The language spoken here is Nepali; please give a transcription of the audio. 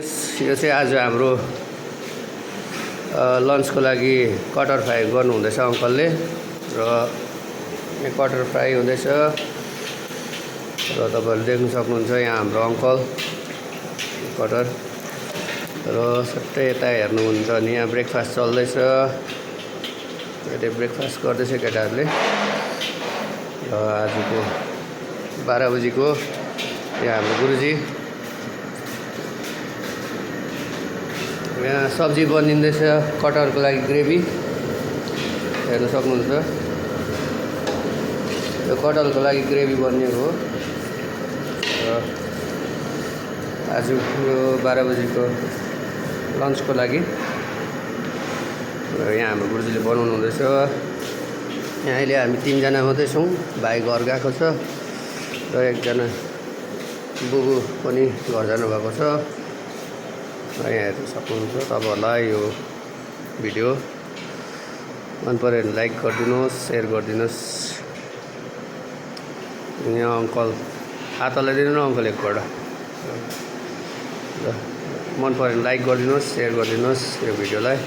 यो चाहिँ आज हाम्रो लन्चको लागि कटर फ्राई गर्नु हुँदैछ अङ्कलले र यहाँ कटर फ्राई हुँदैछ र तपाईहरुले देख्न सक्नुहुन्छ यहाँ हाम्रो अङ्कल कटर र सट्टै यता हेर्नुहुन्छ भने यहाँ ब्रेकफास्ट चल्दैछ। अहिले ब्रेकफास्ट गर्दैछ केटाहरूले र आजको 12 बजेको यहाँ हाम्रो गुरुजी यहाँ सब्जी बनिँदैछ कटहरको लागि ग्रेभी हेर्न सक्नुहुन्छ। यो कटहरको लागि ग्रेभी बनिएको हो र आज यो 12 बजेको लन्चको लागि र यहाँ हाम्रो गुरुजीले बनाउनु हुँदैछ। यहाँ अहिले हामी 3 जना मात्रै छौँ, भाइ घर गएको छ र एकजना बुबु पनि घर जानुभएको छ। यहाँ हेर्न सक्नुहुन्छ। तपाईहरुलाई यो भिडियो मन पर्यो भने लाइक गरिदिनुहोस्, सेयर गरिदिनुहोस्। यहाँ अङ्कल हात हल्लाइदिनु न अङ्कल एकपल्ट। मन पर्यो भने लाइक गरिदिनुहोस्, सेयर गरिदिनुहोस् यो भिडियोलाई।